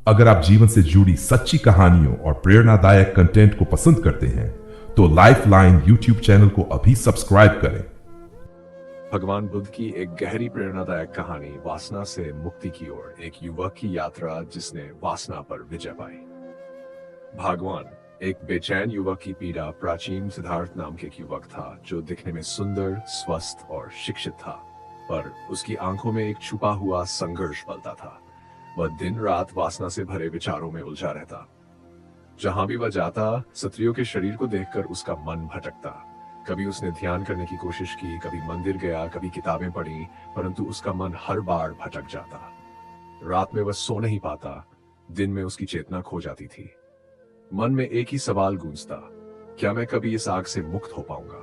अगर आप जीवन से जुड़ी सच्ची कहानियों और प्रेरणादायक कंटेंट को पसंद करते हैं तो लाइफ लाइन यूट्यूब चैनल को अभी सब्सक्राइब करें। भगवान बुद्ध की एक गहरी प्रेरणादायक कहानी वासना से मुक्ति की ओर, एक युवक की यात्रा जिसने वासना पर विजय पाई। भगवान एक बेचैन युवक की पीड़ा। प्राचीन सिद्धार्थ नाम के एक युवक था जो दिखने में सुंदर, स्वस्थ और शिक्षित था, पर उसकी आंखों में एक छुपा हुआ संघर्ष पलता था। वह दिन रात वासना से भरे विचारों में उलझा रहता। जहां भी वह जाता, स्त्रियों के शरीर को देखकर उसका मन भटकता। कभी उसने ध्यान करने की कोशिश की, कभी मंदिर गया, कभी किताबें पढ़ी, परंतु उसका मन हर बार भटक जाता। रात में वह सो नहीं पाता, दिन में उसकी चेतना खो जाती थी। मन में एक ही सवाल गूंजता, क्या मैं कभी इस आग से मुक्त हो पाऊंगा?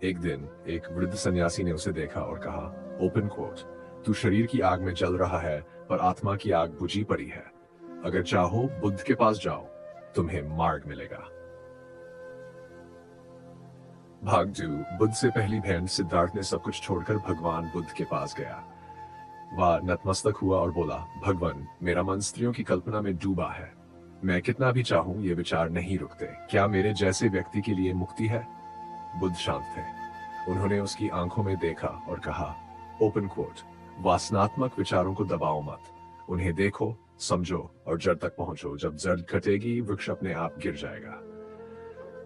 एक दिन एक वृद्ध सन्यासी ने उसे देखा और कहा, ओपन कोट, तू शरीर की आग में जल रहा है पर आत्मा की आग बुझी पड़ी है। अगर चाहो बुद्ध के पास जाओ, तुम्हें मार्ग मिलेगा। भाग 2। बुद्ध से पहली भेंट। सिद्धार्थ ने सब कुछ छोड़कर भगवान बुद्ध के पास गया। वह नतमस्तक हुआ और बोला, भगवान, मेरा मन स्त्रियों की कल्पना में डूबा है। मैं कितना भी चाहूं ये विचार नहीं रुकते। क्या मेरे जैसे व्यक्ति के लिए मुक्ति है? बुद्ध शांत थे। उन्होंने उसकी आंखों में देखा और कहा, ओपन कोट, वासनात्मक विचारों को दबाओ मत। उन्हें देखो, समझो और जड़ तक पहुंचो। जब जड़ घटेगी, वृक्ष अपने आप गिर जाएगा।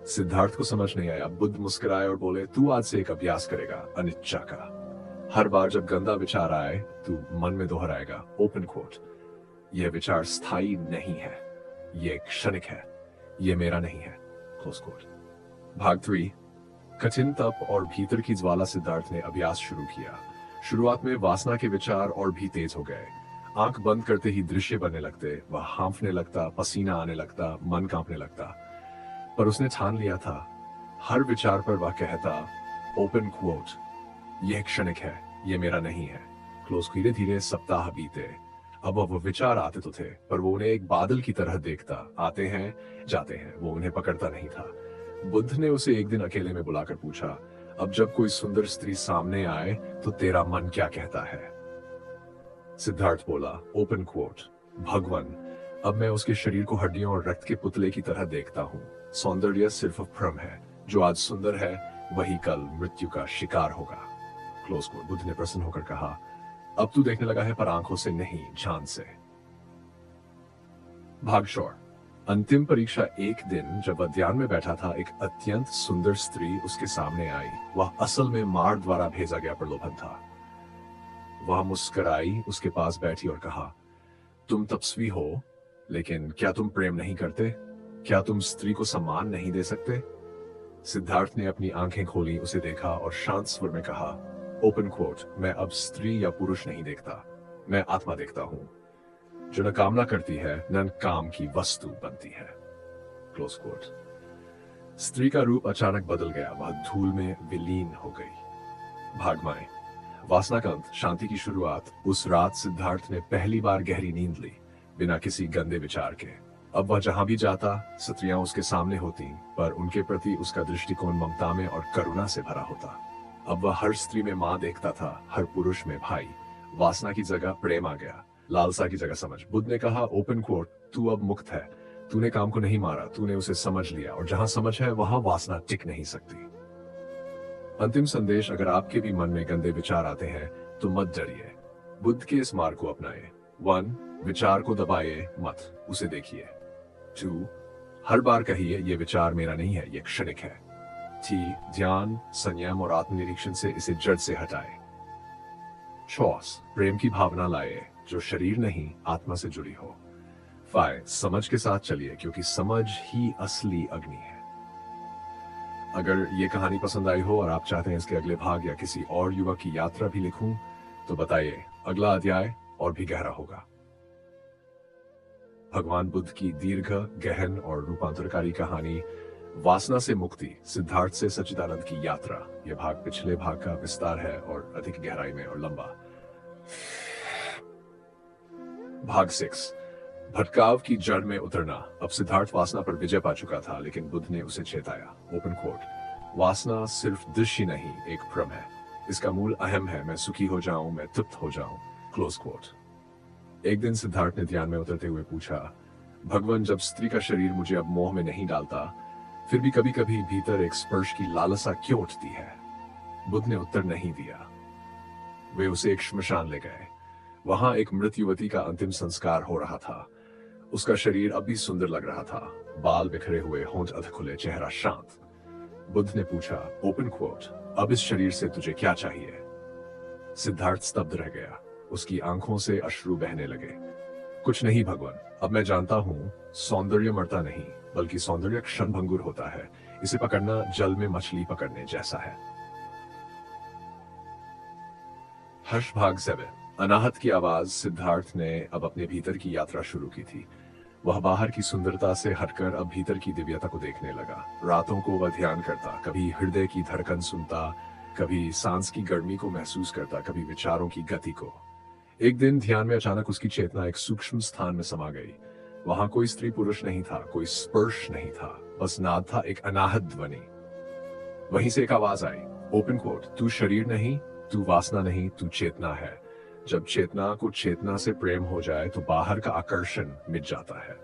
सिद्धार्थ को समझ नहीं आया। बुद्ध मुस्कुराए और बोले, तू आज से एक अभ्यास करेगा, अनिच्छा का। हर बार जब गंदा विचार आए, तू मन में दोहराएगा, ओपन कोट, यह विचार स्थायी नहीं है, यह क्षणिक है, यह मेरा नहीं है, क्लोज कोट। भाग 3। कठिन तप और भीतर की ज्वाला। सिद्धार्थ ने अभ्यास शुरू किया। शुरुआत में वासना के विचार और भी तेज हो गए। आंख बंद करते ही दृश्य बनने लगते। वह हांफने लगता, पसीना आने लगता, मन कांपने लगता। पर उसने ठान लिया था, हर विचार पर वह कहता, ओपन क्वोट, यह क्षणिक है, यह मेरा नहीं है, क्लोज। धीरे धीरे सप्ताह बीते। अब वह विचार आते तो थे, पर वो उन्हें एक बादल की तरह देखता, आते हैं जाते हैं, वो उन्हें पकड़ता नहीं था। बुद्ध ने उसे एक दिन अकेले में बुलाकर पूछा, अब जब कोई सुंदर स्त्री सामने आए तो तेरा मन क्या कहता है? सिद्धार्थ बोला, ओपन क्वोट, भगवान, अब मैं उसके शरीर को हड्डियों और रक्त के पुतले की तरह देखता हूँ। सौंदर्य सिर्फ भ्रम है। जो आज सुंदर है वही कल मृत्यु का शिकार होगा, क्लोज कोट। बुद्ध ने प्रसन्न होकर कहा, अब तू देखने लगा है, पर आंखों से नहीं, जान से। भाग 4। अंतिम परीक्षा। एक दिन जब वह ध्यान में बैठा था, एक अत्यंत सुंदर स्त्री उसके सामने आई। वह असल में मार द्वारा भेजा गया प्रलोभन था। वह मुस्कुराई, उसके पास बैठी और कहा, तुम तपस्वी हो, लेकिन क्या तुम प्रेम नहीं करते? क्या तुम स्त्री को सम्मान नहीं दे सकते? सिद्धार्थ ने अपनी आंखें खोली, उसे देखा और शांत स्वर में कहा, ओपन कोट, मैं अब स्त्री या पुरुष नहीं देखता, मैं आत्मा देखता हूं, जो न कामना करती है न काम की वस्तु बनती है, क्लोज कोट। स्त्री का रूप अचानक बदल गया। वह धूल में विलीन हो गई। भागमाएं। वासना का अंत, शांति की शुरुआत। उस रात सिद्धार्थ ने पहली बार गहरी नींद ली, बिना किसी गंदे विचार के। अब वह जहां भी जाता, स्त्रियां उसके सामने होती, पर उनके प्रति उसका दृष्टिकोण ममता में और करुणा से भरा होता। अब वह हर स्त्री में मां देखता था, हर पुरुष में भाई। वासना की जगह प्रेम आ गया, लालसा की जगह समझ। बुद्ध ने कहा, ओपन कोट, तू अब मुक्त है। तूने काम को नहीं मारा, तूने उसे समझ लिया, और जहां समझ है वहां वासना टिक नहीं सकती। अंतिम संदेश, अगर आपके भी मन में गंदे विचार आते हैं तो मत डरिए, बुद्ध के इस मार्ग को अपनाएं। 1. विचार को दबाइए मत, उसे देखिए। 2. हर बार कहिए, यह विचार मेरा नहीं है, यह क्षणिक है। 3. ध्यान, संयम और आत्मनिरीक्षण से इसे जड़ से हटाए। 4. प्रेम की भावना लाए, जो शरीर नहीं आत्मा से जुड़ी हो। 5. समझ के साथ चलिए, क्योंकि समझ ही असली अग्नि है। अगर ये कहानी पसंद आई हो और आप चाहते हैं इसके अगले भाग या किसी और युवक की यात्रा भी लिखूं, तो बताइए, अगला अध्याय और भी गहरा होगा। भगवान बुद्ध की दीर्घ, गहन और रूपांतरकारी कहानी, वासना से मुक्ति, सिद्धार्थ से सच्चिदानंद की यात्रा। यह भाग पिछले भाग का विस्तार है और अधिक गहराई में और लंबा। भाग 6। भटकाव की जड़ में उतरना। अब सिद्धार्थ वासना पर विजय पा चुका था, लेकिन बुद्ध ने उसे चेताया, ओपन कोट, वासना सिर्फ दृश्य नहीं, एक भ्रम है। इसका मूल अहम है, मैं सुखी हो जाऊं, मैं तृप्त हो जाऊं, क्लोज कोट। एक दिन सिद्धार्थ ने ध्यान में उतरते हुए पूछा, भगवान, जब स्त्री का शरीर मुझे अब मोह में नहीं डालता, फिर भी कभी कभी भीतर एक स्पर्श की लालसा क्यों उठती है? बुद्ध ने उत्तर नहीं दिया। वे उसे एक श्मशान ले गए। वहां एक मृत युवती का अंतिम संस्कार हो रहा था। उसका शरीर अब भी सुंदर लग रहा था, बाल बिखरे हुए, होंठ अध खुले, चेहरा शांत। बुद्ध ने पूछा, ओपन क्वोट, अब इस शरीर से तुझे क्या चाहिए? सिद्धार्थ स्तब्ध रह गया। उसकी आंखों से अश्रु बहने लगे। कुछ नहीं भगवान, अब मैं जानता हूं सौंदर्य मरता नहीं, बल्कि सौंदर्य क्षणभंगुर होता है। इसे पकड़ना जल में मछली पकड़ने जैसा है। हर्ष भाग 7। अनाहत की आवाज। सिद्धार्थ ने अब अपने भीतर की यात्रा शुरू की थी। वह बाहर की सुंदरता से हटकर अब भीतर की दिव्यता को देखने लगा। रातों को वह ध्यान करता, कभी हृदय की धड़कन सुनता, कभी सांस की गर्मी को महसूस करता, कभी विचारों की गति को। एक दिन ध्यान में अचानक उसकी चेतना एक सूक्ष्म स्थान में समा गई। वहां कोई स्त्री पुरुष नहीं था, कोई स्पर्श नहीं था, बस नाद था, एक अनाहत ध्वनि। वहीं से एक आवाज आई, ओपन कोट, तू शरीर नहीं, तू वासना नहीं, तू चेतना है। जब चेतना को चेतना से प्रेम हो जाए तो बाहर का आकर्षण मिट जाता है।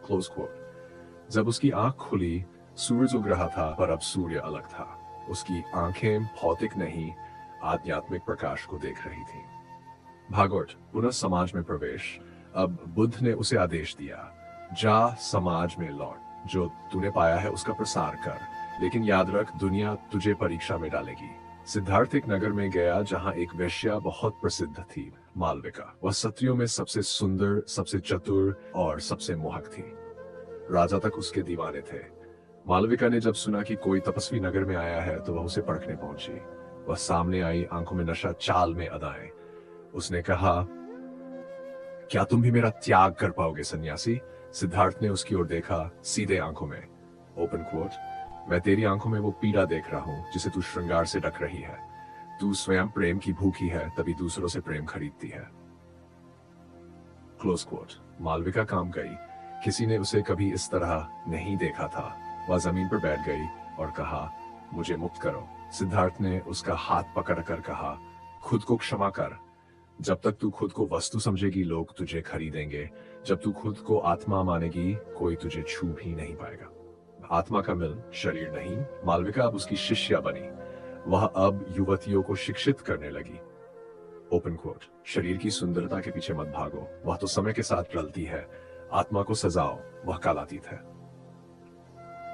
Close quote. जब उसकी आंख खुली, सूरज उग रहा था, पर अब सूर्य अलग था। उसकी आंखें भौतिक नहीं, आध्यात्मिक प्रकाश को देख रही थीं। भागवत पुनः समाज में प्रवेश। अब बुद्ध ने उसे आदेश दिया, जा समाज में लौट, जो तूने पाया है उसका प्रसार कर, लेकिन याद रख, दुनिया तुझे परीक्षा में डालेगी। सिद्धार्थ एक नगर में गया जहां एक वेश्या बहुत प्रसिद्ध थी, मालविका। वह सत्रियों में सबसे सुंदर, सबसे चतुर और सबसे मोहक थी। राजा तक उसके दीवाने थे। मालविका ने जब सुना कि कोई तपस्वी नगर में आया है तो वह उसे परखने पहुंची। वह सामने आई, आंखों में नशा, चाल में अदाएं। उसने कहा, क्या तुम भी मेरा त्याग कर पाओगे सन्यासी? सिद्धार्थ ने उसकी ओर देखा, सीधे आंखों में। ओपन क्वोट, मैं तेरी आंखों में वो पीड़ा देख रहा हूं जिसे तू श्रृंगार से ढक रही है। तू स्वयं प्रेम की भूखी है, तभी दूसरों से प्रेम खरीदती है। Close quote. मालविका काम गई। किसी ने उसे कभी इस तरह नहीं देखा था। वह जमीन पर बैठ गई और कहा, मुझे मुक्त करो। सिद्धार्थ ने उसका हाथ पकड़कर कहा, खुद को क्षमा कर। जब तक तू खुद को वस्तु समझेगी, लोग तुझे खरीदेंगे। जब तू खुद को आत्मा मानेगी, कोई तुझे छू भी नहीं पाएगा। आत्मा का मिलन, शरीर नहीं। मालविका अब उसकी शिष्या बनी। वह अब युवतियों को शिक्षित करने लगी। Open quote. शरीर की सुंदरता के पीछे मत भागो, वह तो समय के साथ ढलती है। आत्मा को सजाओ, वह कालातीत है।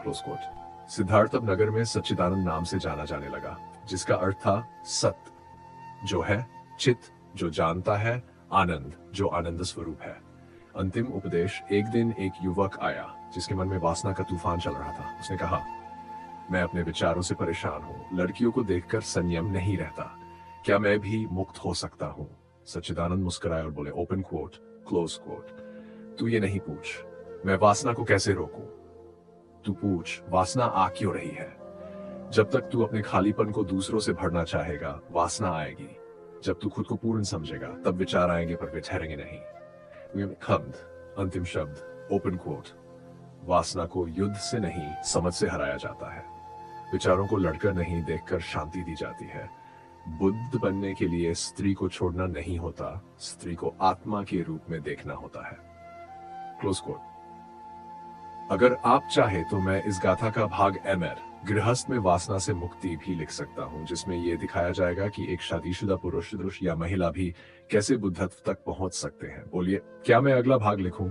Close coat. सिद्धार्थ अब नगर में सच्चिदानंद नाम से जाना जाने लगा, जिसका अर्थ था सत्य जो है, चित जो जानता है, आनंद जो आनंद स्वरूप है। अंतिम उपदेश। एक दिन एक युवक आया जिसके मन में वासना का तूफान चल रहा था। उसने कहा, मैं अपने विचारों से परेशान हूं, लड़कियों को देखकर संयम नहीं रहता, क्या मैं भी मुक्त हो सकता हूं? सच्चिदानंद मुस्कुराए और बोले, ओपन क्वोट, क्लोज क्वोट, तू ये नहीं पूछ मैं वासना को कैसे रोकूं, तू पूछ वासना आ क्यों रही है। जब तक तू अपने खालीपन को दूसरों से भरना चाहेगा, वासना आएगी। जब तू खुद को पूर्ण समझेगा, तब विचार आएंगे, पर वे ठहरेंगे नहीं। खम्द। अंतिम शब्द। Open quote. वासना को युद्ध से नहीं, समझ से हराया जाता है। विचारों को लड़कर नहीं, देखकर शांति दी जाती है। बुद्ध बनने के लिए स्त्री को छोड़ना नहीं होता, स्त्री को आत्मा के रूप में देखना होता है। Close quote. अगर आप चाहे तो मैं इस गाथा का भाग एमर गृहस्थ में वासना से मुक्ति भी लिख सकता हूं, जिसमें यह दिखाया जाएगा कि एक शादीशुदा पुरुष या महिला भी कैसे बुद्धत्व तक पहुंच सकते हैं। बोलिए, क्या मैं अगला भाग लिखूं?